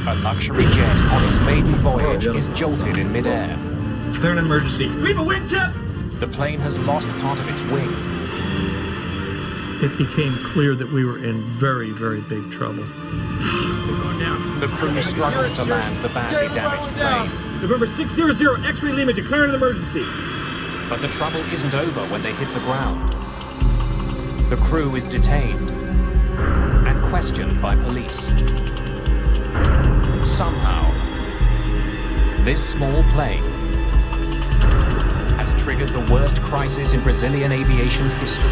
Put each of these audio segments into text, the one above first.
A luxury jet on its maiden voyage is jolted in midair. Declare an emergency. We have a wind tip! The plane has lost part of its wing. It became clear that we were in very, very big trouble. The crew struggles to land the badly damaged plane. November 600, X-ray Lima, declare an emergency. But the trouble isn't over when they hit the ground. The crew is detained and questioned by police. Somehow, this small plane has triggered the worst crisis in Brazilian aviation history.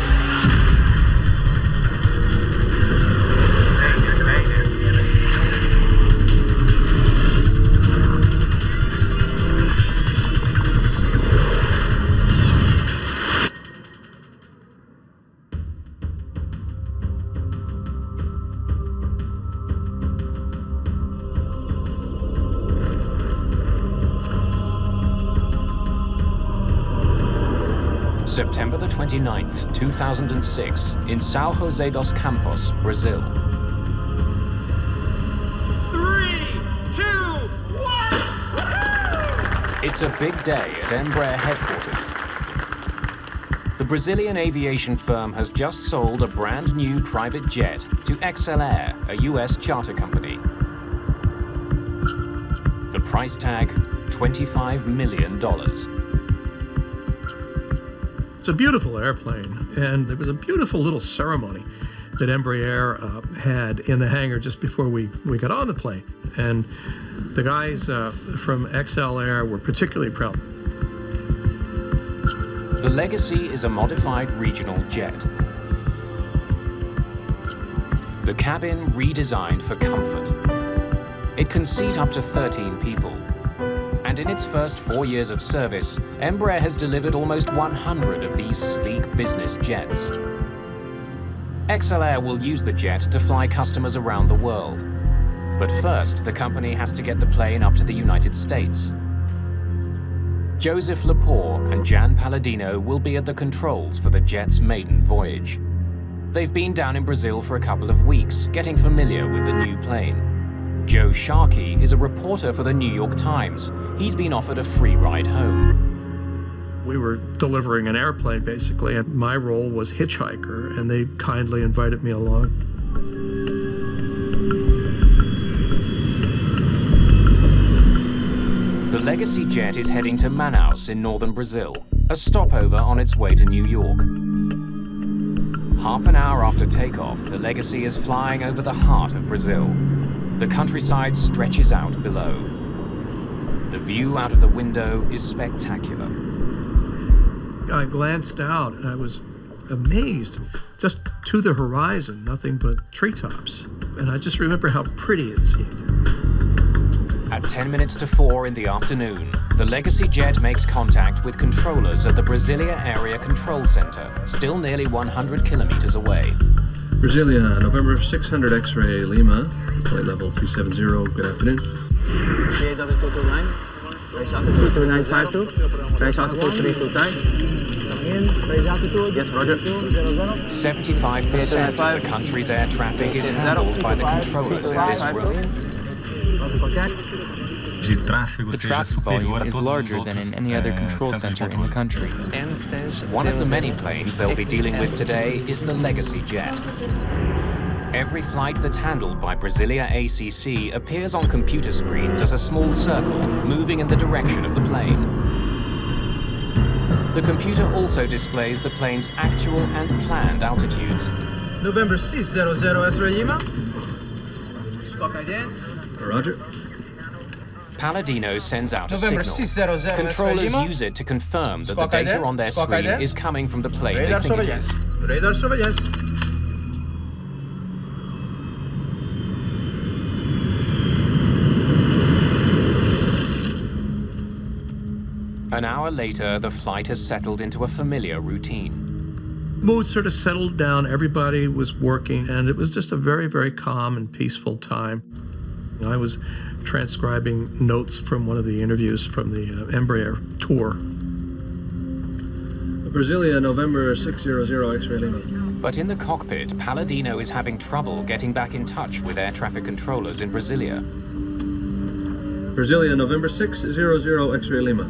September the 29th, 2006, in São José dos Campos, Brazil. 3, 2, 1! It's a big day at Embraer headquarters. The Brazilian aviation firm has just sold a brand new private jet to XLR, a US charter company. The price tag, $25 million. It's a beautiful airplane, and there was a beautiful little ceremony that Embraer had in the hangar just before we got on the plane. And the guys from XLR were particularly proud. The Legacy is a modified regional jet. The cabin redesigned for comfort. It can seat up to 13 people. And in its first 4 years of service, Embraer has delivered almost 100 of these sleek business jets. XLR will use the jet to fly customers around the world. But first, the company has to get the plane up to the United States. Joseph Lepore and Jan Palladino will be at the controls for the jet's maiden voyage. They've been down in Brazil for a couple of weeks, getting familiar with the new plane. Joe Sharkey is a reporter for the New York Times. He's been offered a free ride home. We were delivering an airplane, basically, and my role was hitchhiker, and they kindly invited me along. The Legacy jet is heading to Manaus in northern Brazil, a stopover on its way to New York. Half an hour after takeoff, the Legacy is flying over the heart of Brazil. The countryside stretches out below. The view out of the window is spectacular. I glanced out and I was amazed. Just to the horizon, nothing but treetops. And I just remember how pretty it seemed. At 10 minutes to 4 in the afternoon, the Legacy jet makes contact with controllers at the Brasilia Area Control Center, still nearly 100 kilometers away. Brasilia, November 600 X-ray Lima, flight level 370, good afternoon. CAW 229, raise altitude 3952, raise altitude 329. Raise altitude. Yes, Roger. 75% of the country's air traffic is handled by the controllers in this room. The traffic volume is larger than in any other control center in the country. One of the many planes they'll be dealing with today is the Legacy jet. Every flight that's handled by Brasilia ACC appears on computer screens as a small circle moving in the direction of the plane. The computer also displays the plane's actual and planned altitudes. November 600 X-ray Lima. Squawk ident. Roger. Palladino sends out a November signal. 600 Controllers use it to confirm that the data on their screen is coming from the plane Radar they think it is. surveillance. Radar surveillance. An hour later, the flight has settled into a familiar routine. Mood sort of settled down, everybody was working, and it was just a very, very calm and peaceful time. I was transcribing notes from one of the interviews from the Embraer tour. Brasilia, November 600 X-ray Lima. But in the cockpit, Palladino is having trouble getting back in touch with air traffic controllers in Brasilia. Brasilia, November 600 X-ray Lima.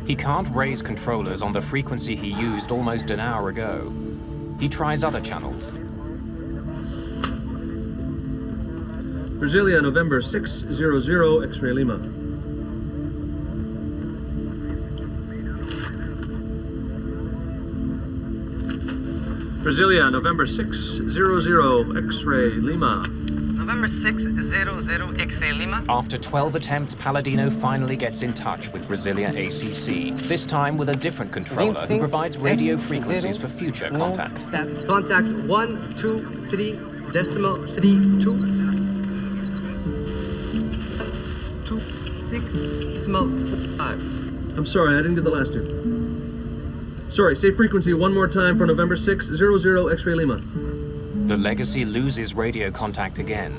He can't raise controllers on the frequency he used almost an hour ago. He tries other channels. Brasilia, November 600 X-ray Lima. Brasilia, November 600 X-ray Lima. November 600 X-ray Lima. After 12 attempts, Palladino finally gets in touch with Brasilia ACC, this time with a different controller who provides radio frequencies for future contact. Contact 123.32. 26.5. I'm sorry, I didn't get the last two. Sorry, say frequency one more time for November 600 X-ray Lima. The Legacy loses radio contact again.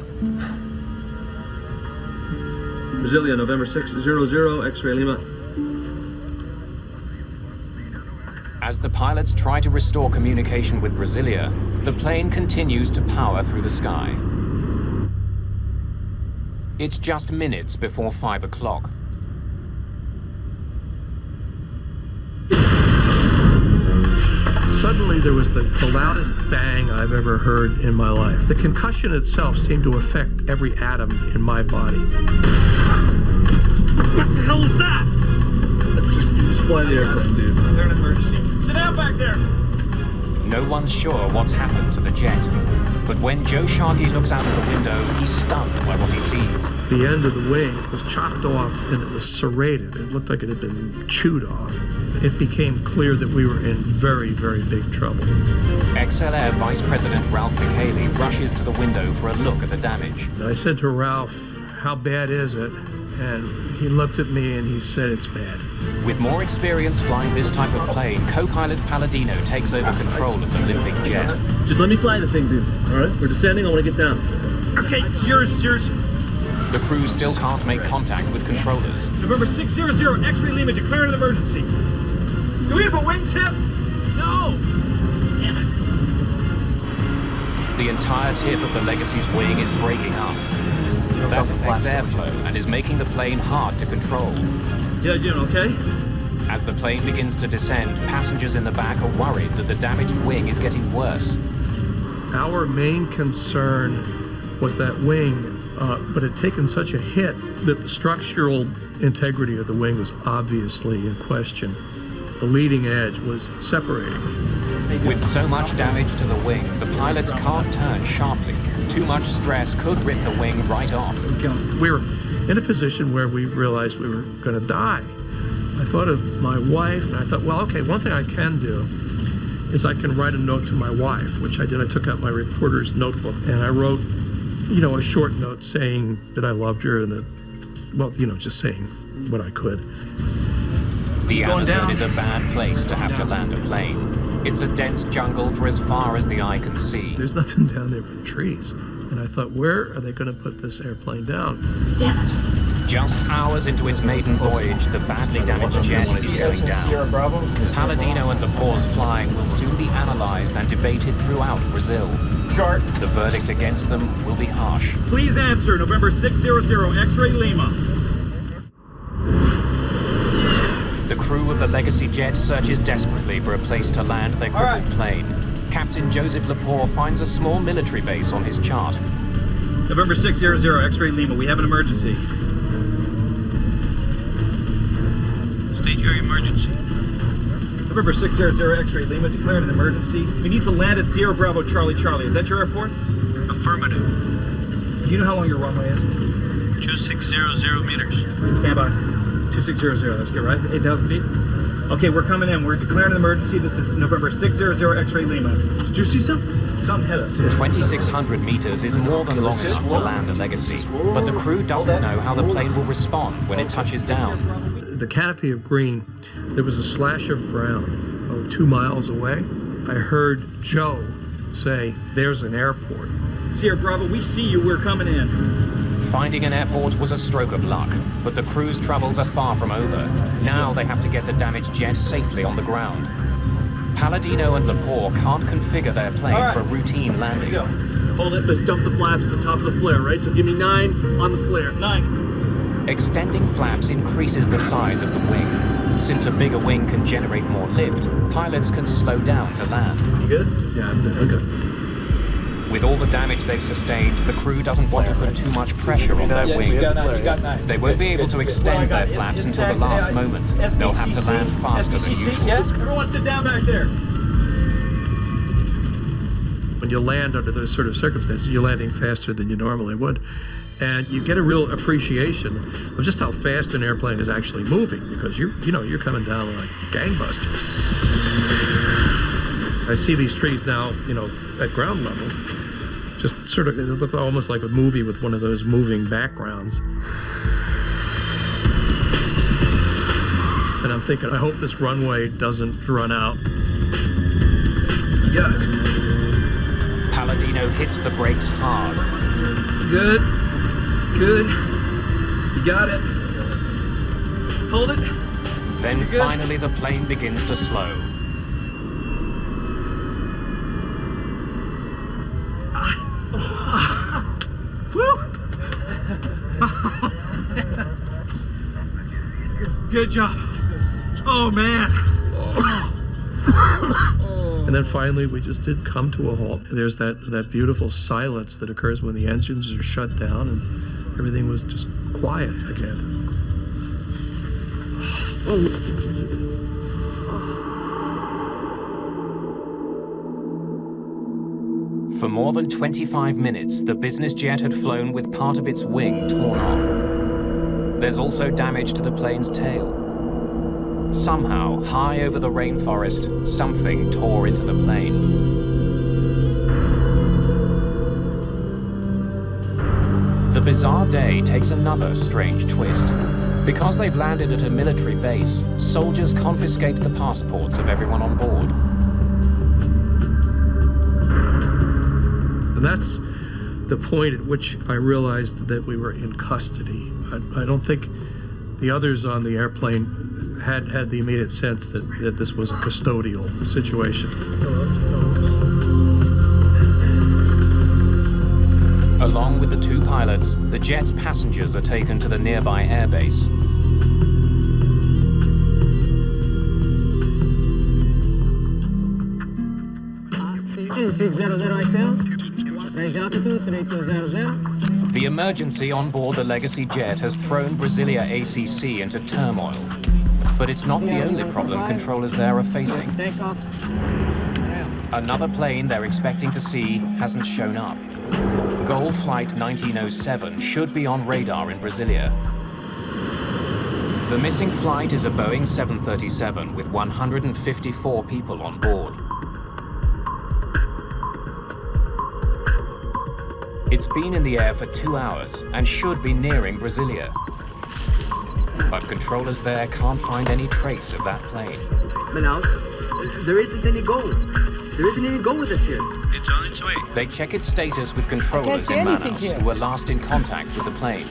Brasilia, November 600 X-ray Lima. As the pilots try to restore communication with Brasilia, the plane continues to power through the sky. It's just minutes before 5 o'clock. Suddenly there was the loudest bang I've ever heard in my life. The concussion itself seemed to affect every atom in my body. What the hell is that? Just fly the airplane, dude. They're an emergency. Sit down back there. No one's sure what's happened to the jet. But when Joe Sharkey looks out of the window, he's stunned by what he sees. The end of the wing was chopped off and it was serrated. It looked like it had been chewed off. It became clear that we were in very, very big trouble. XLR Vice President Ralph McHaley rushes to the window for a look at the damage. And I said to Ralph, "How bad is it?" And he looked at me and he said, "It's bad." With more experience flying this type of plane, co-pilot Palladino takes over control of the limping jet. Just let me fly the thing, dude. All right? We're descending. I want to get down. Okay, it's yours. The crew still can't make contact with controllers. November 600 X-ray Lima, declaring an emergency. Do we have a wingtip? No. The entire tip of the Legacy's wing is breaking up. That affects airflow and is making the plane hard to control. Yeah, you doing okay? As the plane begins to descend, passengers in the back are worried that the damaged wing is getting worse. Our main concern was that wing, but it had taken such a hit that the structural integrity of the wing was obviously in question. The leading edge was separating. With so much damage to the wing, the pilots can't turn sharply. Too much stress could rip the wing right off. We were in a position where we realized we were going to die. I thought of my wife, and I thought, well, okay, one thing I can do is I can write a note to my wife, which I did. I took out my reporter's notebook, and I wrote, a short note saying that I loved her and that, just saying what I could. The Amazon is a bad place to have to land a plane. It's a dense jungle for as far as the eye can see. There's nothing down there but trees. And I thought, where are they going to put this airplane down? Damn it. Just hours into its maiden voyage, the badly damaged jet is going down. Palladino and Lepore's flying will soon be analyzed and debated throughout Brazil. Chart. The verdict against them will be harsh. Please answer, November 600 X-ray Lima. The crew of the Legacy jet searches desperately for a place to land their crippled plane. Captain Joseph Lepore finds a small military base on his chart. November 600 X-ray Lima, we have an emergency. State your emergency. November 600 X-ray Lima, declared an emergency. We need to land at Sierra Bravo Charlie Charlie. Is that your airport? Affirmative. Do you know how long your runway is? 2600 meters. Stand by. 2600, that's good, right? 8,000 feet? Okay, we're coming in. We're declaring an emergency. This is November 600 X-ray Lima. Did you see something? Something hit us. 2,600 meters is more than long enough to land a Legacy, but the crew doesn't know how the plane will respond when it touches down. The canopy of green, there was a slash of brown, 2 miles away. I heard Joe say, "There's an airport." Sierra Bravo, we see you. We're coming in. Finding an airport was a stroke of luck, but the crew's troubles are far from over. Now they have to get the damaged jet safely on the ground. Palladino and Lepore can't configure their plane for a routine landing. Hold it. Let's dump the flaps at the top of the flare, right? So give me 9 on the flare. 9. Extending flaps increases the size of the wing. Since a bigger wing can generate more lift, pilots can slow down to land. You good? Yeah, I'm good. With all the damage they've sustained, the crew doesn't want to put too much pressure on their wing. You got 9. They won't be able to extend their flaps until the last moment. They'll have to land faster than usual. Yes. Everyone sit down back there. When you land under those sort of circumstances, you're landing faster than you normally would. And you get a real appreciation of just how fast an airplane is actually moving, because you're coming down like gangbusters. I see these trees now, at ground level, just sort of, it look almost like a movie with one of those moving backgrounds. And I'm thinking, I hope this runway doesn't run out. You got it. Palladino hits the brakes hard. Good. You got it. Hold it. Then You're good. finally the plane begins to slow. Woo! Good job. Oh, man. And then finally, we just did come to a halt. There's that beautiful silence that occurs when the engines are shut down and everything was just quiet again. For more than 25 minutes, the business jet had flown with part of its wing torn off. There's also damage to the plane's tail. Somehow, high over the rainforest, something tore into the plane. The bizarre day takes another strange twist. Because they've landed at a military base, soldiers confiscate the passports of everyone on board. And that's the point at which I realized that we were in custody. I don't think the others on the airplane had the immediate sense that this was a custodial situation. Along with the two pilots, the jet's passengers are taken to the nearby airbase. Range altitude 3200. The emergency on board the Legacy jet has thrown Brasilia ACC into turmoil. But it's not the only problem controllers there are facing. Takeoff. Another plane they're expecting to see hasn't shown up. Goal Flight 1907 should be on radar in Brasilia. The missing flight is a Boeing 737 with 154 people on board. It's been in the air for 2 hours and should be nearing Brasilia. But controllers there can't find any trace of that plane. Manaus, there isn't any goal. There isn't any goal with us here. It's on its way. They check its status with controllers in Manaus who were last in contact with the plane.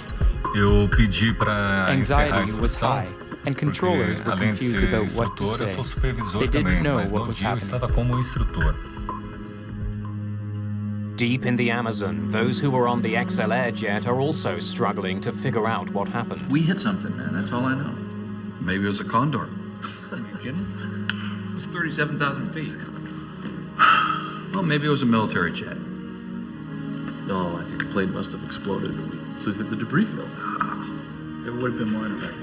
Eu pedi para encerrar a Anxiety was instrução, high, and controllers porque, were além de confused ser about what to instrutor, eu say. sou supervisor They didn't também, know mas what no was dia eu happening. estava como instrutor. Deep in the Amazon, those who were on the XLR jet are also struggling to figure out what happened. We hit something, man. That's all I know. Maybe it was a condor. Are you kidding? It was 37,000 feet. Well, maybe it was a military jet. No, I think the plane must have exploded and we flew through the debris field. There would have been more impact.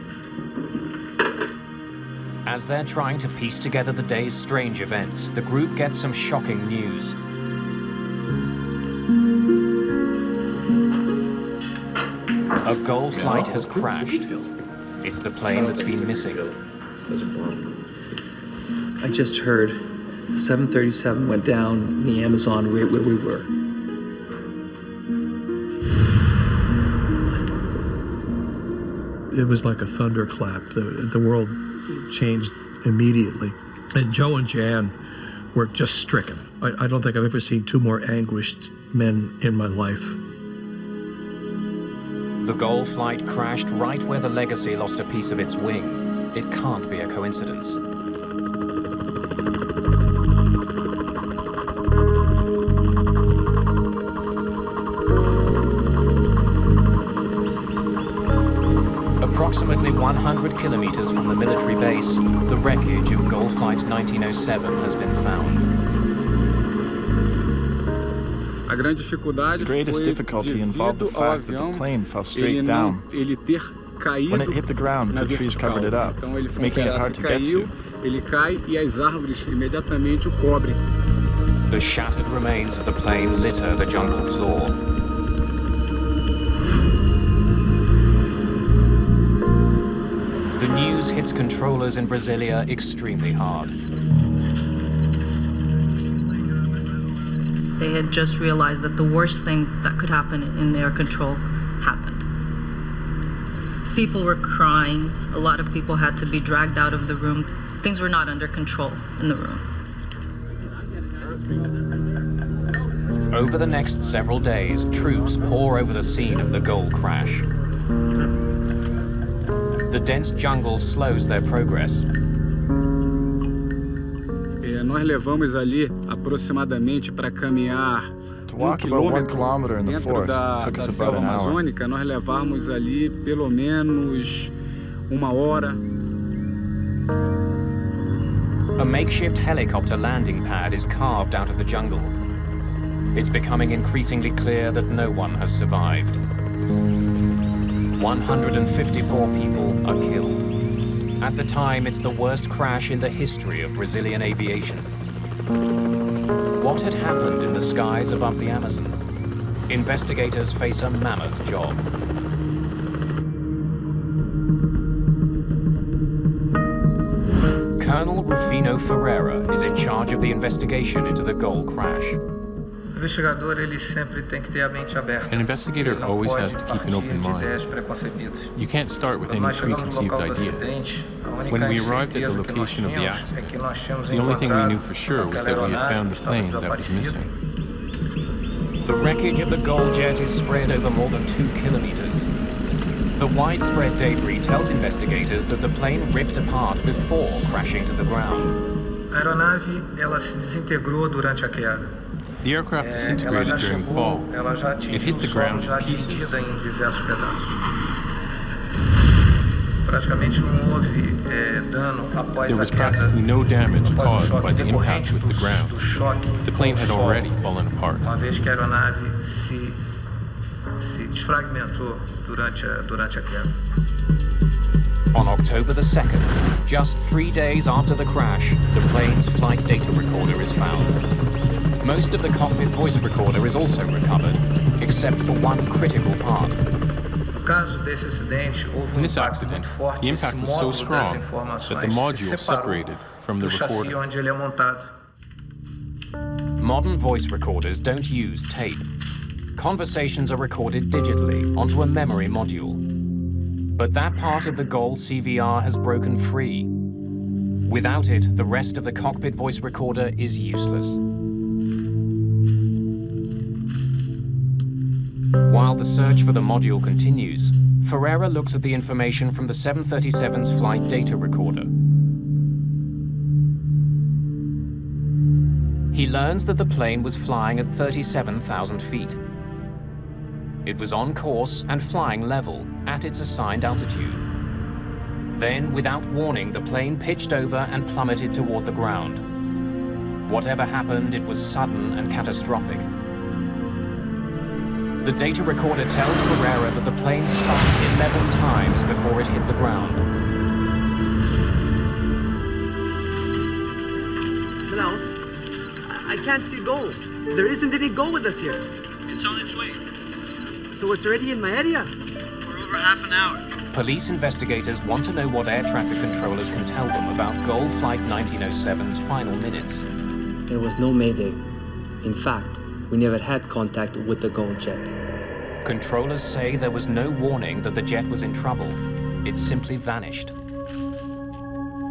As they're trying to piece together the day's strange events, the group gets some shocking news. A Goal flight has crashed. It's the plane that's been missing. I just heard the 737 went down in the Amazon right where we were. It was like a thunderclap. The world changed immediately. And Joe and Jan were just stricken. I don't think I've ever seen two more anguished men in my life. The Goal flight crashed right where the Legacy lost a piece of its wing. It can't be a coincidence. Approximately 100 kilometers from the military base, the wreckage of Gull Flight 1907 has been found. The greatest difficulty involved the fact that the plane fell straight down. When it hit the ground, the trees covered it up, making it hard to get to. The shattered remains of the plane litter the jungle floor. The news hits controllers in Brasilia extremely hard. They had just realized that the worst thing that could happen in air control happened. People were crying. A lot of people had to be dragged out of the room. Things were not under control in the room. Over the next several days, troops pour over the scene of the Gull crash. The dense jungle slows their progress. Nós levamos ali aproximadamente para caminhar To walk about 1 kilometer in the forest took us about an hour. Nós levamos ali pelo menos 1 hora. A makeshift helicopter landing pad is carved out of the jungle. It's becoming increasingly clear that no one has survived. 154 people are killed. At the time, it's the worst crash in the history of Brazilian aviation. What had happened in the skies above the Amazon? Investigators face a mammoth job. Colonel Rufino Ferreira is in charge of the investigation into the Gull crash. An investigator always has to keep an open mind. You can't start with any preconceived ideas. When we arrived at the location of the accident, the only thing we knew for sure was that we had found the plane that was missing. The wreckage of the Gull jet is spread over more than 2 kilometers. The widespread debris tells investigators that the plane ripped apart before crashing to the ground. The aircraft disintegrated during fall. It hit the ground in pieces. There was practically no damage caused by the impact with the ground. The plane had already fallen apart. On October the 2nd, just 3 days after the crash, the plane's flight data recorder is found. Most of the cockpit voice recorder is also recovered, except for one critical part. In this accident, the impact was so strong that the module separated from the recorder. Modern voice recorders don't use tape. Conversations are recorded digitally onto a memory module. But that part of the Gull CVR has broken free. Without it, the rest of the cockpit voice recorder is useless. While the search for the module continues, Ferreira looks at the information from the 737's flight data recorder. He learns that the plane was flying at 37,000 feet. It was on course and flying level at its assigned altitude. Then, without warning, the plane pitched over and plummeted toward the ground. Whatever happened, it was sudden and catastrophic. The data recorder tells Ferreira that the plane spun 11 times before it hit the ground. Klaus, I can't see Gull. There isn't any Gull with us here. It's on its way. So it's already in my area? For over half an hour. Police investigators want to know what air traffic controllers can tell them about Gull Flight 1907's final minutes. There was no Mayday. In fact, we never had contact with the Gull jet. Controllers say there was no warning that the jet was in trouble. It simply vanished.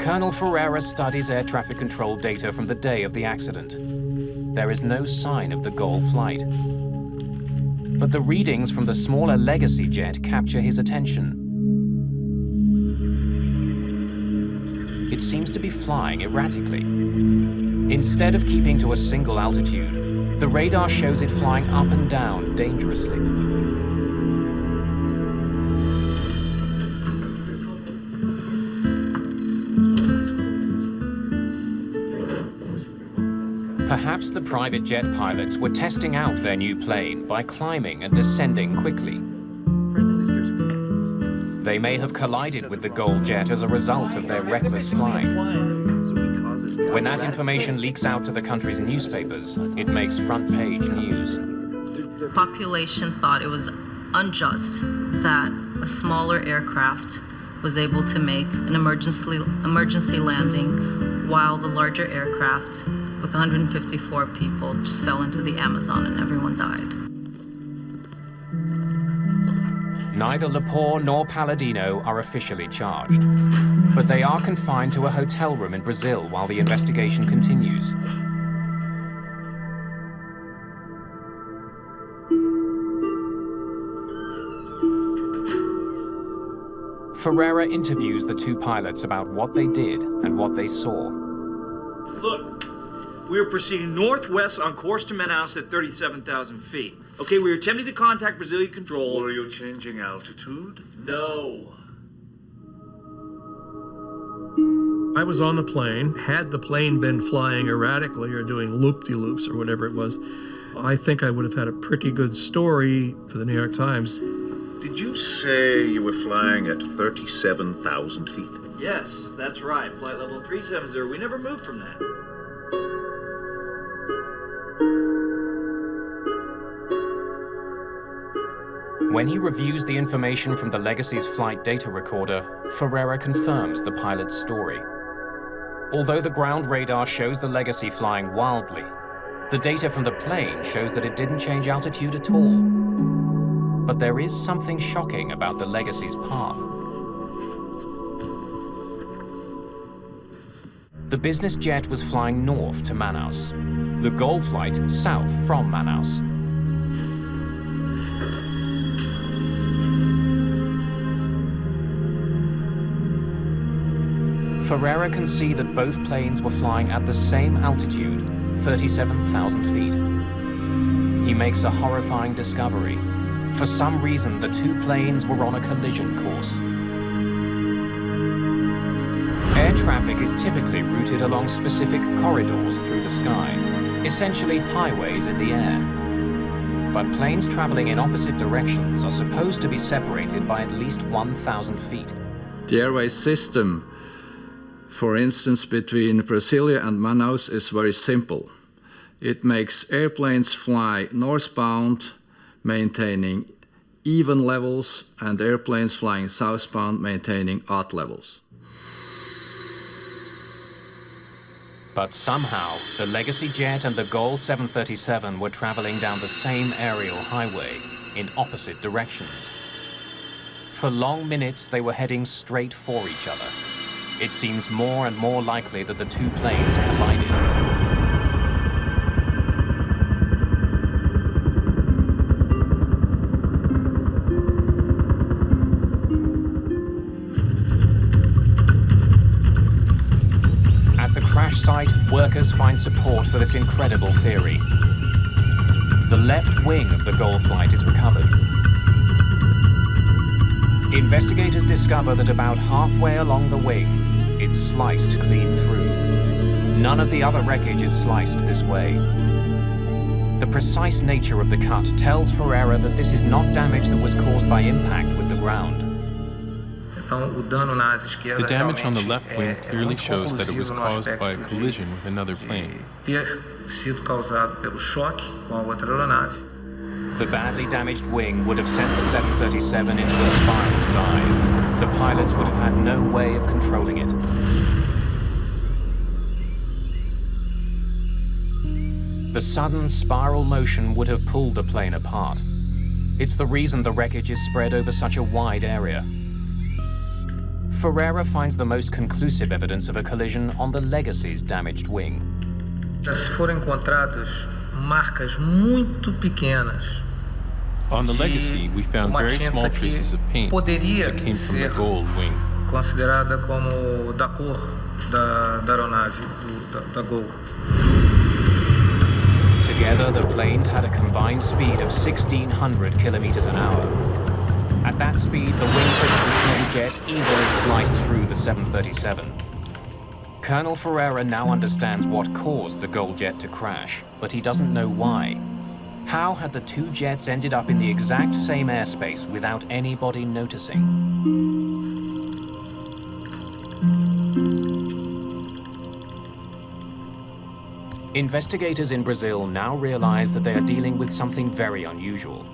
Colonel Ferreira studies air traffic control data from the day of the accident. There is no sign of the Gull flight. But the readings from the smaller Legacy jet capture his attention. It seems to be flying erratically. Instead of keeping to a single altitude, the radar shows it flying up and down dangerously. Perhaps the private jet pilots were testing out their new plane by climbing and descending quickly. They may have collided with the Gold jet as a result of their reckless flying. When that information leaks out to the country's newspapers, it makes front-page news. The population thought it was unjust that a smaller aircraft was able to make an emergency landing while the larger aircraft with 154 people just fell into the Amazon and everyone died. Neither Lepore nor Palladino are officially charged, but they are confined to a hotel room in Brazil while the investigation continues. Ferreira interviews the two pilots about what they did and what they saw. Look, we were proceeding northwest on course to Manaus at 37,000 feet. Okay, we were attempting to contact Brazilian control. Were you changing altitude? No. I was on the plane. Had the plane been flying erratically or doing loop-de-loops or whatever it was, I think I would have had a pretty good story for the New York Times. Did you say you were flying at 37,000 feet? Yes, that's right. Flight level 370. We never moved from that. When he reviews the information from the Legacy's flight data recorder, Ferreira confirms the pilot's story. Although the ground radar shows the Legacy flying wildly, the data from the plane shows that it didn't change altitude at all. But there is something shocking about the Legacy's path. The business jet was flying north to Manaus, the Gold flight south from Manaus. Ferreira can see that both planes were flying at the same altitude, 37,000 feet. He makes a horrifying discovery. For some reason, the two planes were on a collision course. Air traffic is typically routed along specific corridors through the sky, essentially highways in the air. But planes traveling in opposite directions are supposed to be separated by at least 1,000 feet. The airway system, for instance, between Brasilia and Manaus is very simple. It makes airplanes fly northbound, maintaining even levels, and airplanes flying southbound, maintaining odd levels. But somehow, the Legacy jet and the Gold 737 were traveling down the same aerial highway in opposite directions. For long minutes, they were heading straight for each other. It seems more and more likely that the two planes collided. At the crash site, workers find support for this incredible theory. The left wing of the Gold flight is recovered. Investigators discover that about halfway along the wing, it's sliced clean through. None of the other wreckage is sliced this way. The precise nature of the cut tells Ferreira that this is not damage that was caused by impact with the ground. The damage on the left wing clearly shows that it was caused by a collision with another plane. The badly damaged wing would have sent the 737 into a spiral dive. The pilots would have had no way of controlling it. The sudden spiral motion would have pulled the plane apart. It's the reason the wreckage is spread over such a wide area. Ferreira finds the most conclusive evidence of a collision on the Legacy's damaged wing. Foram encontradas marcas muito pequenas. On the Legacy, we found very small traces of paint that came from the Gold wing. Considerada como da cor da aeronave da Gold. Together, the planes had a combined speed of 1,600 kilometers an hour. At that speed, the wingtip of the small jet easily sliced through the 737. Colonel Ferreira now understands what caused the Gold jet to crash, but he doesn't know why. How had the two jets ended up in the exact same airspace without anybody noticing? Investigators in Brazil now realize that they are dealing with something very unusual.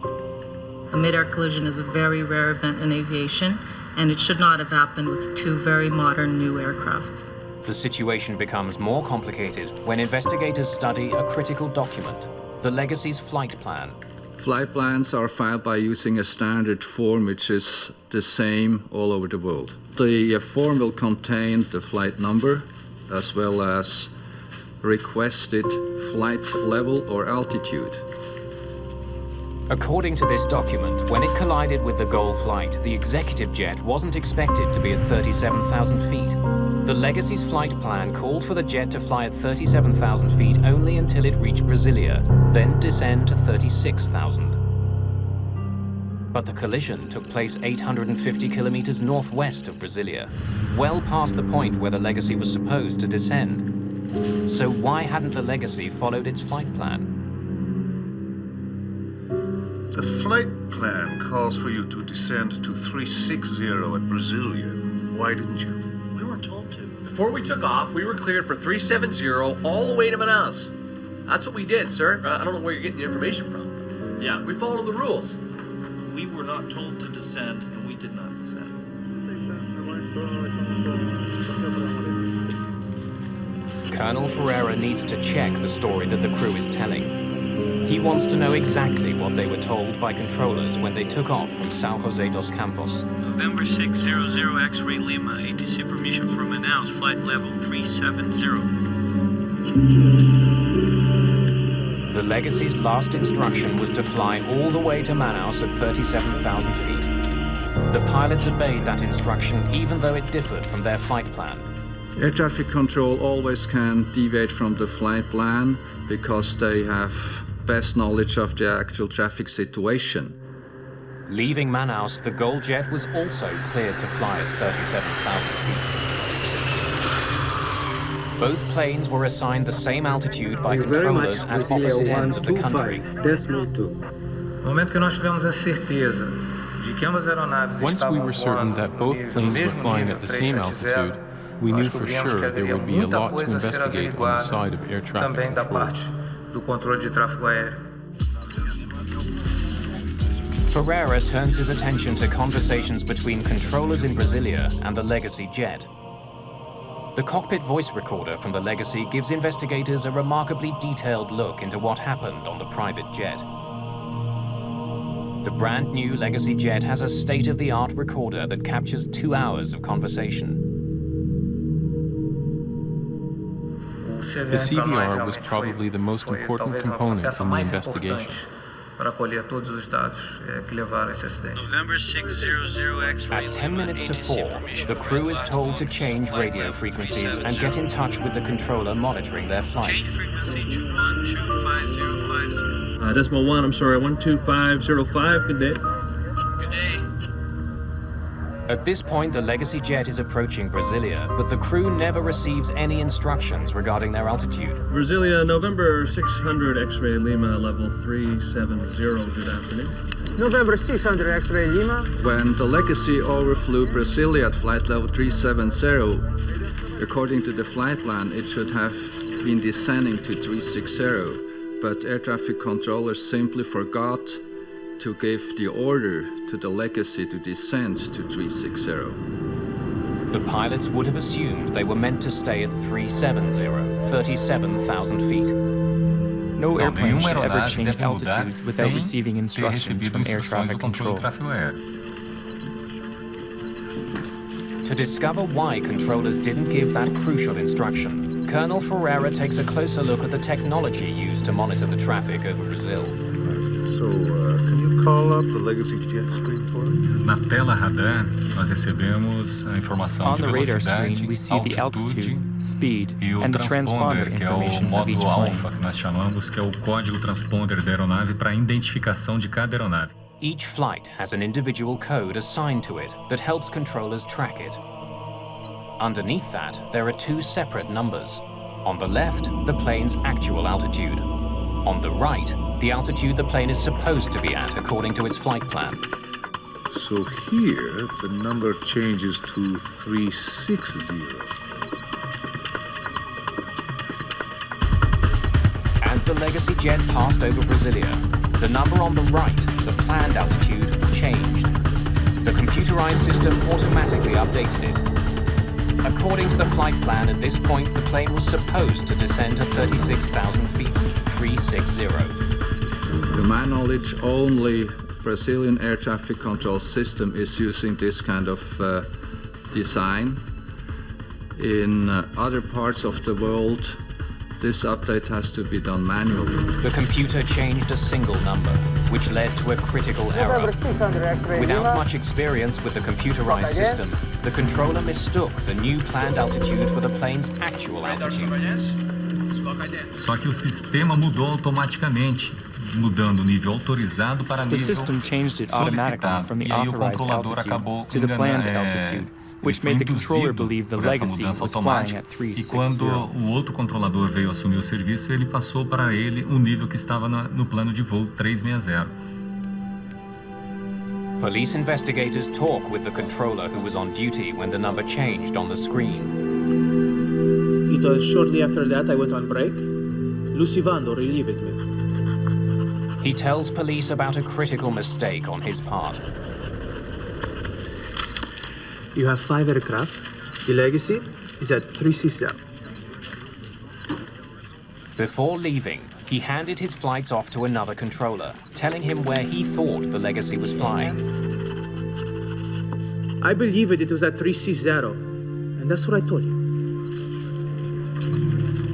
A midair collision is a very rare event in aviation, and it should not have happened with two very modern new aircrafts. The situation becomes more complicated when investigators study a critical document, the Legacy's flight plan. Flight plans are filed by using a standard form which is the same all over the world. The form will contain the flight number as well as requested flight level or altitude. According to this document, when it collided with the Goal flight, the executive jet wasn't expected to be at 37,000 feet. The Legacy's flight plan called for the jet to fly at 37,000 feet only until it reached Brasilia, then descend to 36,000. But the collision took place 850 kilometers northwest of Brasilia, well past the point where the Legacy was supposed to descend. So why hadn't the Legacy followed its flight plan? The flight plan calls for you to descend to 360 at Brasilia. Why didn't you? We weren't told to. Before we took off, we were cleared for 370 all the way to Manaus. That's what we did, sir. I don't know where you're getting the information from. Yeah, we followed the rules. We were not told to descend, and we did not descend. Colonel Ferreira needs to check the story that the crew is telling. He wants to know exactly what they were told by controllers when they took off from São José dos Campos. November 600 X-ray Lima, ATC permission for Manaus, flight level 370. The Legacy's last instruction was to fly all the way to Manaus at 37,000 feet. The pilots obeyed that instruction even though it differed from their flight plan. Air traffic control always can deviate from the flight plan because they have best knowledge of the actual traffic situation. Leaving Manaus, the Gold jet was also cleared to fly at 37,000 feet. Both planes were assigned the same altitude by controllers at opposite ends of the country. Once we were certain that both planes were flying at the same altitude, we knew for sure there would be a lot to investigate on the side of air traffic control. Ferreira turns his attention to conversations between controllers in Brasilia and the Legacy jet. The cockpit voice recorder from the Legacy gives investigators a remarkably detailed look into what happened on the private jet. The brand new Legacy jet has a state-of-the-art recorder that captures 2 hours of conversation. The CVR was probably the most important component in the investigation. November 600 X-ray At 10 minutes to 4, the crew is told to change radio frequencies and get in touch with the controller monitoring their flight. Change frequency to 125050. Decimal 1, I'm sorry, 12505, good day. Good day. At this point, the Legacy jet is approaching Brasilia, but the crew never receives any instructions regarding their altitude. Brasilia, November 600 X-ray Lima, level 370, good afternoon. November 600 X-ray Lima. When the Legacy overflew Brasilia at flight level 370, according to the flight plan, it should have been descending to 360, but air traffic controllers simply forgot to give the order to the Legacy to descend to 360. The pilots would have assumed they were meant to stay at 370, 37,000 feet. No airplane should ever change altitude without receiving instructions from air traffic control. To discover why controllers didn't give that crucial instruction, Colonel Ferreira takes a closer look at the technology used to monitor the traffic over Brazil. So, can you call up the Legacy jet screen for us? Na tela radar, nós recebemos a informação de On the radar velocidade, screen, we see the altitude, speed, e o and the transponder transponder, que é o information of each módulo plane. alfa que nós chamamos, que é o código transponder da aeronave para a identificação de cada aeronave. Each flight has an individual code assigned to it that helps controllers track it. Underneath that, there are two separate numbers. On the left, the plane's actual altitude. On the right, the altitude the plane is supposed to be at according to its flight plan. So here, the number changes to 360. As the Legacy jet passed over Brasilia, the number on the right, the planned altitude, changed. The computerized system automatically updated it. According to the flight plan, at this point, the plane was supposed to descend to 36,000 feet, 360. To my knowledge, only Brazilian air traffic control system is using this kind of design. In other parts of the world, this update has to be done manually. The computer changed a single number, which led to a critical error. Without much experience with the computerized system, the controller mistook the new planned altitude for the plane's actual altitude. Só que o sistema mudou automaticamente, mudando o nível autorizado para The nível system changed it automatically solicitado. from the E aí o authorized controlador altitude acabou to the planned altitude, which made the controller believe the por essa Legacy mudança was flying automática. at E quando 360. o outro controlador veio assumir o serviço, ele passou para ele o nível que estava no plano de voo 360. Police investigators talk with the controller who was on duty when the number changed on the screen. It was shortly after that I went on break. Lucivando relieved me. He tells police about a critical mistake on his part. You have 5 aircraft. The Legacy is at 360. Before leaving, he handed his flights off to another controller, telling him where he thought the Legacy was flying. I believe it was at 360, and that's what I told you.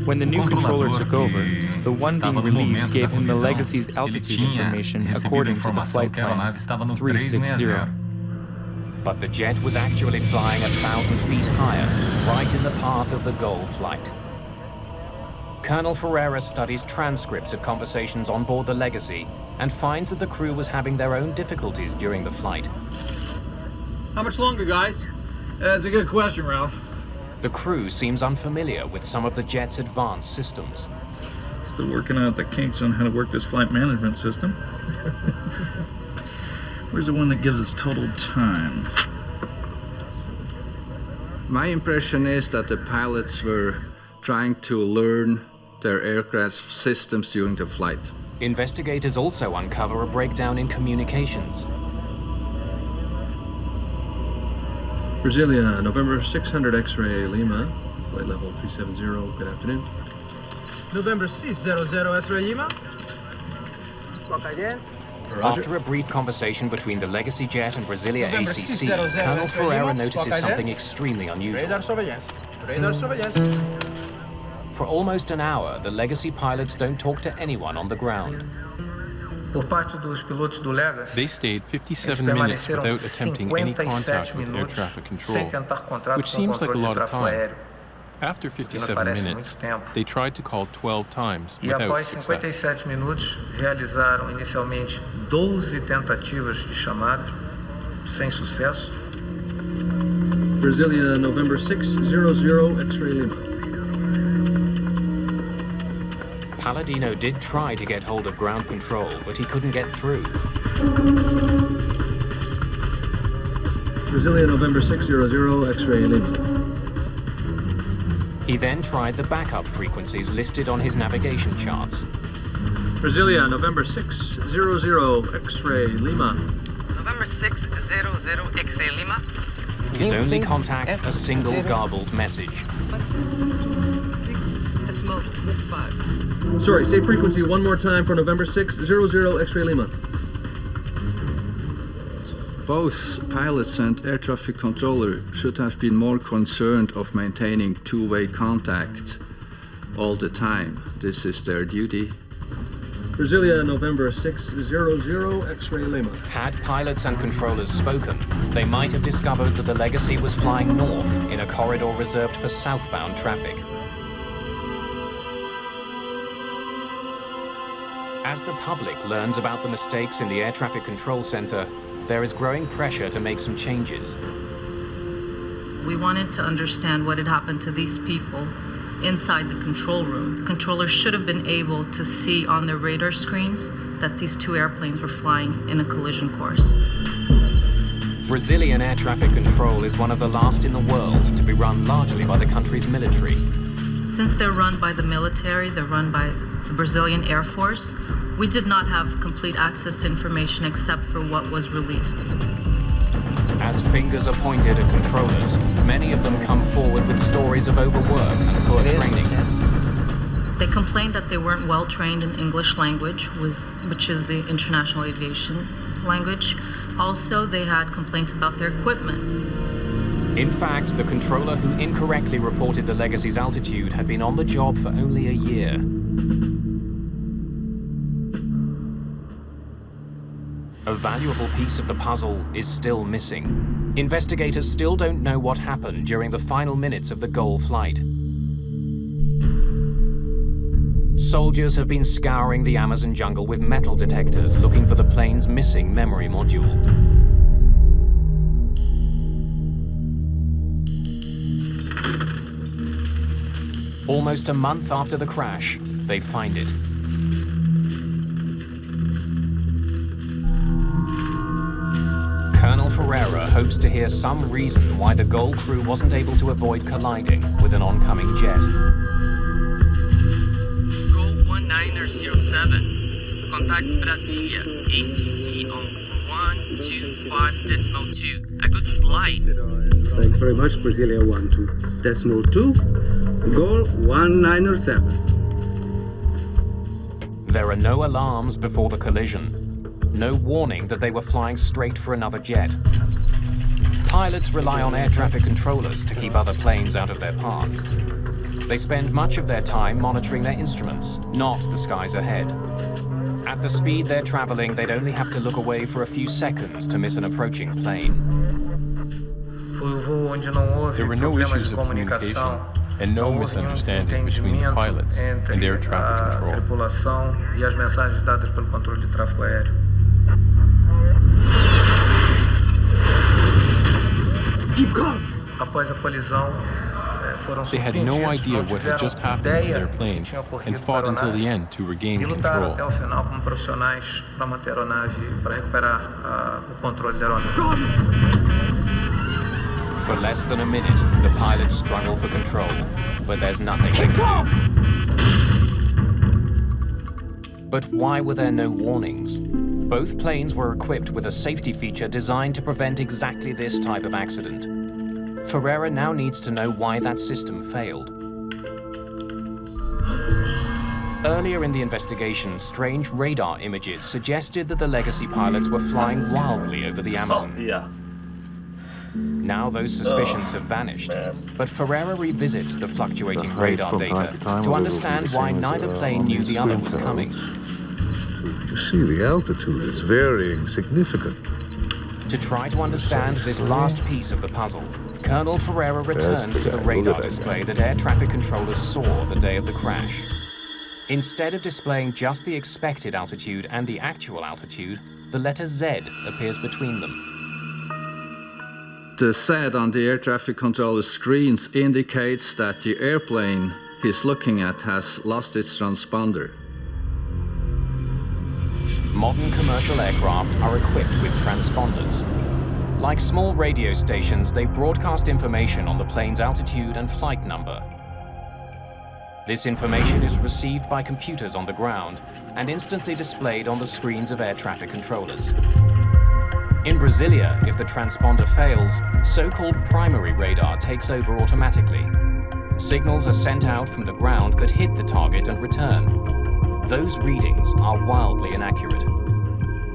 When the new controller took over, the one being relieved gave him the Legacy's altitude information according to the flight plan, 360. But the jet was actually flying 1,000 feet higher, right in the path of the goal flight. Colonel Ferreira studies transcripts of conversations on board the Legacy and finds that the crew was having their own difficulties during the flight. How much longer, guys? That's a good question, Ralph. The crew seems unfamiliar with some of the jet's advanced systems. Still working out the kinks on how to work this flight management system. Where's the one that gives us total time? My impression is that the pilots were trying to learn their aircraft systems during the flight. Investigators also uncover a breakdown in communications. Brasilia, November 600 X-ray Lima, flight level 370, good afternoon. November 600 X-ray Lima. After a brief conversation between the Legacy jet and Brasilia November ACC, 600 Colonel X-ray Ferreira Lima, notices something extremely unusual. Radar surveillance. Radar surveillance. For almost an hour, the Legacy pilots don't talk to anyone on the ground. They stayed 57 minutes without attempting any contact with air traffic control, which seems like a lot of time. After 57 minutes, they tried to call 12 times without success. 57 minutos, realizaram inicialmente 12 tentativas de chamada, sem sucesso. Brasilia, November 600 X-ray Lima. Palladino did try to get hold of ground control, but he couldn't get through. Brasilia, November 600 X-ray Lima. He then tried the backup frequencies listed on his navigation charts. Brasilia, November 600 X-ray Lima. November 600 X-ray Lima. His only contact, a single garbled message. 6 S-mode 5. Sorry, say frequency one more time for November 600 X-ray Lima. Both pilots and air traffic controller should have been more concerned of maintaining two-way contact all the time. This is their duty. Brasilia, November 600 X-ray Lima. Had pilots and controllers spoken, they might have discovered that the Legacy was flying north in a corridor reserved for southbound traffic. As the public learns about the mistakes in the Air Traffic Control Center, there is growing pressure to make some changes. We wanted to understand what had happened to these people inside the control room. The controllers should have been able to see on their radar screens that these two airplanes were flying in a collision course. Brazilian air traffic control is one of the last in the world to be run largely by the country's military. Since they're run by the military, they're run by the Brazilian Air Force, we did not have complete access to information except for what was released. As fingers are pointed at controllers, many of them come forward with stories of overwork and poor training. They complained that they weren't well trained in English language, which is the international aviation language. Also, they had complaints about their equipment. In fact, the controller who incorrectly reported the Legacy's altitude had been on the job for only a year. A valuable piece of the puzzle is still missing. Investigators still don't know what happened during the final minutes of the GOL flight. Soldiers have been scouring the Amazon jungle with metal detectors looking for the plane's missing memory module. Almost a month after the crash, they find it. Colonel Ferreira hopes to hear some reason why the GOL crew wasn't able to avoid colliding with an oncoming jet. GOL 1907. Contact Brasilia. ACC on 125.2. A good flight. Thanks very much, Brasilia 12.2. GOL 1907. There are no alarms before the collision. No warning that they were flying straight for another jet. Pilots rely on air traffic controllers to keep other planes out of their path. They spend much of their time monitoring their instruments, not the skies ahead. At the speed they're traveling, they'd only have to look away for a few seconds to miss an approaching plane. There were no issues of communication and no misunderstanding between the pilots and air traffic control. They had no idea what had just happened to their plane and fought until the end to regain control. For less than a minute, the pilots struggle for control, but there's nothing they can do. But why were there no warnings? Both planes were equipped with a safety feature designed to prevent exactly this type of accident. Ferreira now needs to know why that system failed. Earlier in the investigation, strange radar images suggested that the Legacy pilots were flying wildly over the Amazon. Now those suspicions have vanished, but Ferreira revisits the fluctuating radar data to understand why neither plane knew the other was coming. You see, the altitude is varying significantly. To try to understand this last piece of the puzzle, Colonel Ferreira returns to the radar display that air traffic controllers saw the day of the crash. Instead of displaying just the expected altitude and the actual altitude, the letter Z appears between them. The Z on the air traffic controller screens indicates that the airplane he's looking at has lost its transponder. Modern commercial aircraft are equipped with transponders. Like small radio stations, they broadcast information on the plane's altitude and flight number. This information is received by computers on the ground and instantly displayed on the screens of air traffic controllers. In Brasilia, if the transponder fails, so-called primary radar takes over automatically. Signals are sent out from the ground that hit the target and return. Those readings are wildly inaccurate.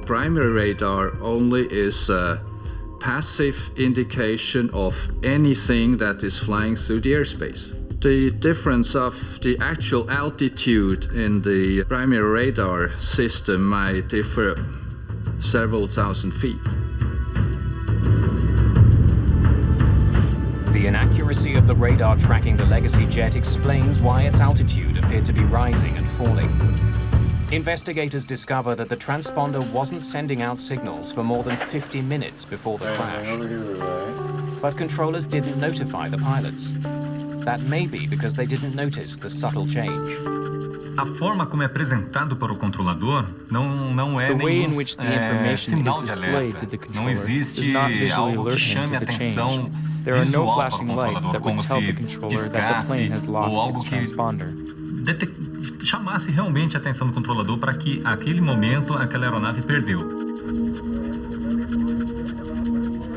Primary radar only is a passive indication of anything that is flying through the airspace. The difference of the actual altitude in the primary radar system might differ several thousand feet. The inaccuracy of the radar tracking the Legacy jet explains why its altitude appeared to be rising and falling. Investigators discover that the transponder wasn't sending out signals for more than 50 minutes before the crash. But controllers didn't notify the pilots. That may be because they didn't notice the subtle change. A forma como é apresentado para o controlador não é nenhum sinal de alerta. Não existe algo que chame a atenção visual para o controlador, como se piscasse ou algo que chamasse realmente a atenção do controlador para que, aquele momento, aquela aeronave perdeu.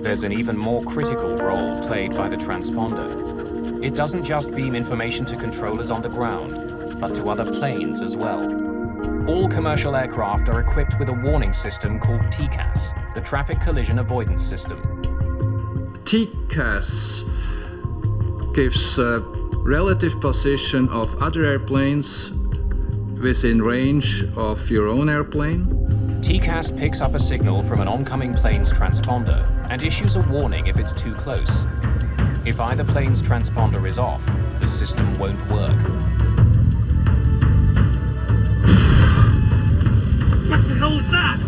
There's an even more critical role played by the transponder. It doesn't just beam information to controllers on the ground, but to other planes as well. All commercial aircraft are equipped with a warning system called TCAS, the Traffic Collision Avoidance System. TCAS gives relative position of other airplanes within range of your own airplane. TCAS picks up a signal from an oncoming plane's transponder and issues a warning if it's too close. If either plane's transponder is off, the system won't work. What the hell is that?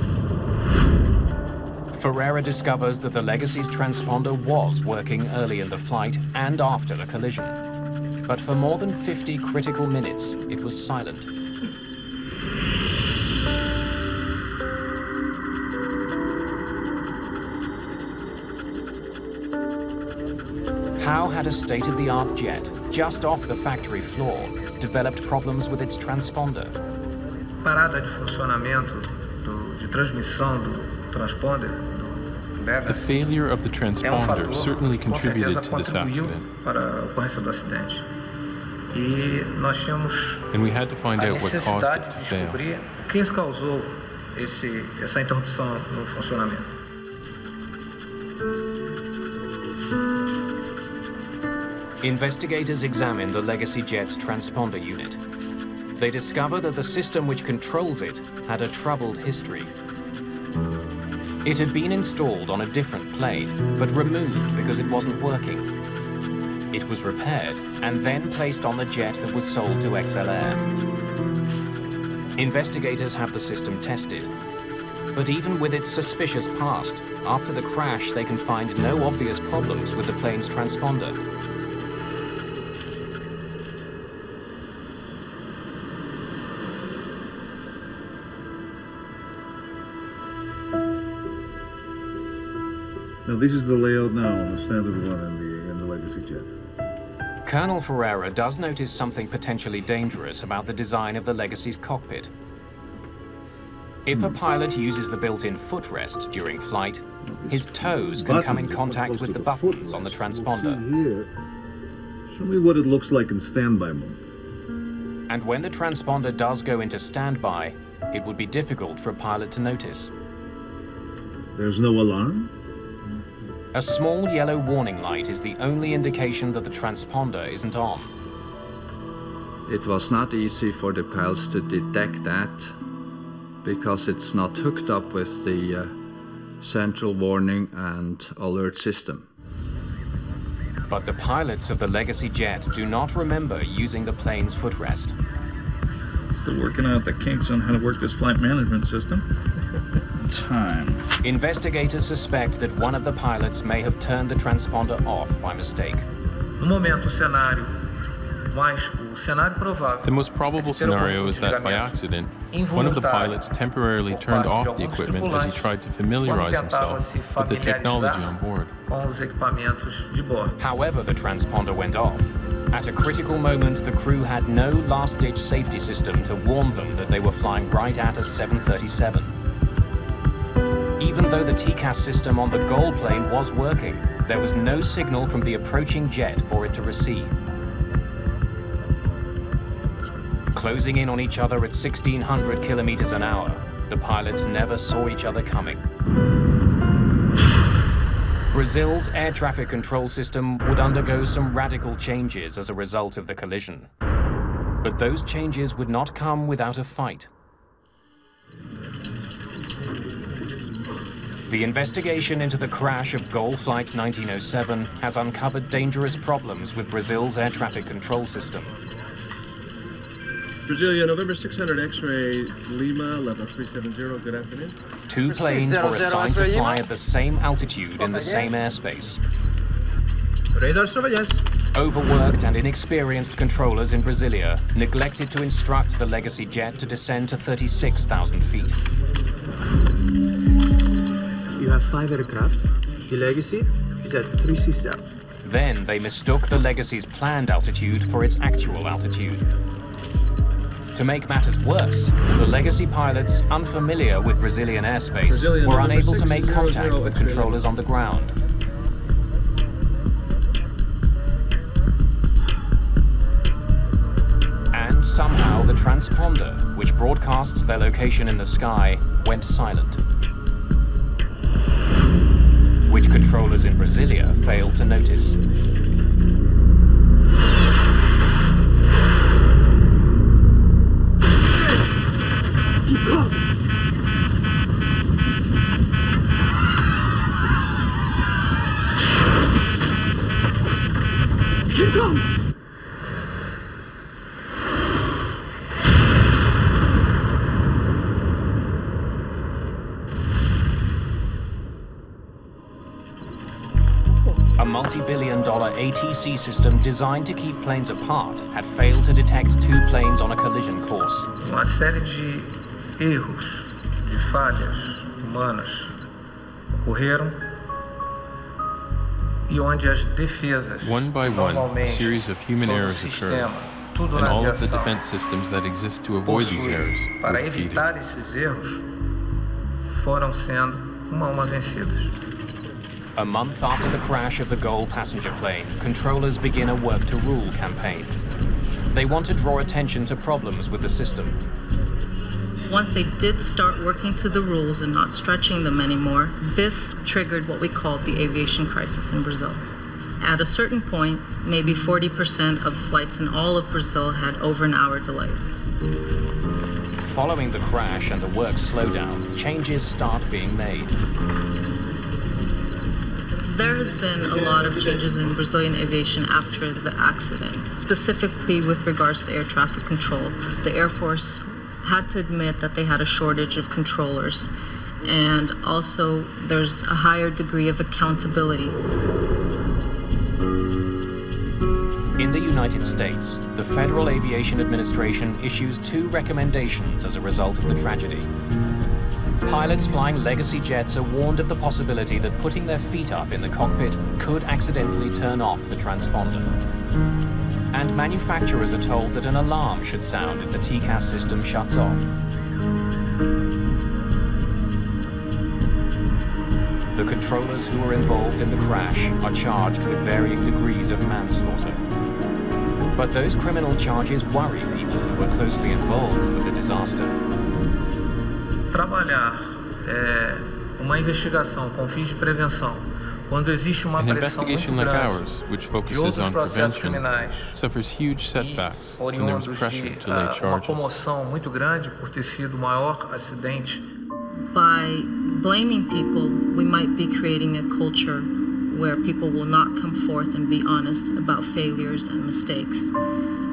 Ferreira discovers that the Legacy's transponder was working early in the flight and after the collision. But for more than 50 critical minutes, it was silent. How had a state-of-the-art jet, just off the factory floor, developed problems with its transponder? Parada de funcionamento de transmissão do transponder. The failure of the transponder certainly contributed to this accident. Para a ocorrência do acidente. E nós tínhamos and we had to find a out what caused necessidade it to de fail. descobrir o que causou essa interrupção no funcionamento. Investigators examine the Legacy jet's transponder unit. They discover that the system which controls it had a troubled history. It had been installed on a different plane, but removed because it wasn't working. It was repaired and then placed on the jet that was sold to XLR. Investigators have the system tested. But even with its suspicious past, after the crash they can find no obvious problems with the plane's transponder. Now this is the layout now on the standard one in the Legacy jet. Colonel Ferreira does notice something potentially dangerous about the design of the Legacy's cockpit. If a pilot uses the built-in footrest during flight, his toes can come in contact with the buttons on the transponder. Here, show me what it looks like in standby mode. And when the transponder does go into standby, it would be difficult for a pilot to notice. There's no alarm? A small yellow warning light is the only indication that the transponder isn't on. It was not easy for the pilots to detect that because it's not hooked up with the central warning and alert system. But the pilots of the Legacy jet do not remember using the plane's footrest. Still working out the kinks on how to work this flight management system. Time. Investigators suspect that one of the pilots may have turned the transponder off by mistake. No momento, o cenário provável. The most probable scenario is that by accident, one of the pilots temporarily turned off the equipment as he tried to familiarize himself with the technology on board. However, the transponder went off. At a critical moment, the crew had no last-ditch safety system to warn them that they were flying right at a 737. Even though the TCAS system on the GOL plane was working, there was no signal from the approaching jet for it to receive. Closing in on each other at 1,600 kilometers an hour, the pilots never saw each other coming. Brazil's air traffic control system would undergo some radical changes as a result of the collision. But those changes would not come without a fight. The investigation into the crash of GOL Flight 1907 has uncovered dangerous problems with Brazil's air traffic control system. Brasilia, November 600 X-ray Lima, level 370, good afternoon. 2 planes were assigned to fly at the same altitude in the same airspace. Radar surveillance. Overworked and inexperienced controllers in Brasilia neglected to instruct the Legacy jet to descend to 36,000 feet. You have 5 aircraft. The Legacy is at 367. Then they mistook the Legacy's planned altitude for its actual altitude. To make matters worse, the Legacy pilots, unfamiliar with Brazilian airspace, were unable to make contact with controllers on the ground. And somehow the transponder, which broadcasts their location in the sky, went silent, which controllers in Brasilia failed to notice. Keep going. Keep going. A multi-billion-dollar ATC system designed to keep planes apart had failed to detect 2 planes on a collision course. Uma série de erros, de falhas humanas ocorreram e onde as defesas, one by one, a series of human errors occurred, tudo and na all of the aviação defense systems that exist to avoid these errors para were defeated. evitar esses erros foram sendo uma a uma vencidas. A month after the crash of the Gol passenger plane, controllers begin a work to rule campaign. They want to draw attention to problems with the system. Once they did start working to the rules and not stretching them anymore, this triggered what we called the aviation crisis in Brazil. At a certain point, maybe 40% of flights in all of Brazil had over an hour delays. Following the crash and the work slowdown, changes start being made. There has been a lot of changes in Brazilian aviation after the accident, specifically with regards to air traffic control. The Air Force had to admit that they had a shortage of controllers, and also there's a higher degree of accountability. In the United States, the Federal Aviation Administration issues 2 recommendations as a result of the tragedy. Pilots flying Legacy jets are warned of the possibility that putting their feet up in the cockpit could accidentally turn off the transponder. And manufacturers are told that an alarm should sound if the TCAS system shuts off. The controllers who were involved in the crash are charged with varying degrees of manslaughter. But those criminal charges worry people who were closely involved with the disaster. Trabalhar uma investigação com fins de prevenção, quando existe uma An pressão muito investigation like grande ours, which de focuses outros on processos prevention, criminais suffers huge setbacks when there was oriundos pressure de to lay uma charges. comoção muito grande por ter sido o maior acidente. By blaming people, we might be creating a culture where people will not come forth and be honest about failures and mistakes.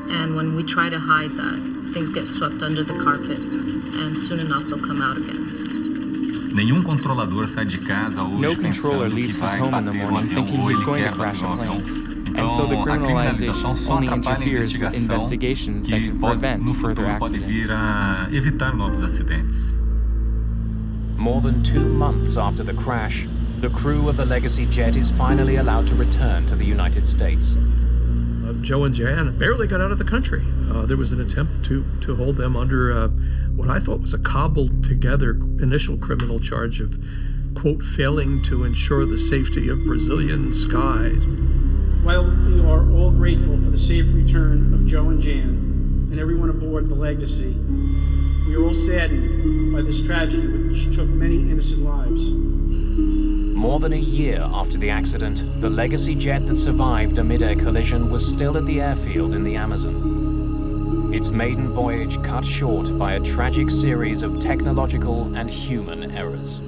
And when we try to hide that, things get swept under the carpet, and soon enough they'll come out again. Nenhum controlador sai de casa hoje No controller pensando que leaves his vai home in the bater morning avião thinking ou he's ele going to quebra crash a o plane. avião. And so the Então, a criminalização criminalization só only atrapalha a interferes with investigação investigations that que can pode, prevent no further futuro pode vir accidents. a evitar novos acidentes. More than 2 months after the crash, the crew of the Legacy jet is finally allowed to return to the United States. Joe and Jan barely got out of the country. There was an attempt to hold them under what I thought was a cobbled together initial criminal charge of, quote, failing to ensure the safety of Brazilian skies. While we are all grateful for the safe return of Joe and Jan and everyone aboard the Legacy, we are all saddened by this tragedy which took many innocent lives. More than a year after the accident, the Legacy jet that survived a Midair collision was still at the airfield in the Amazon. Its maiden voyage cut short by a tragic series of technological and human errors.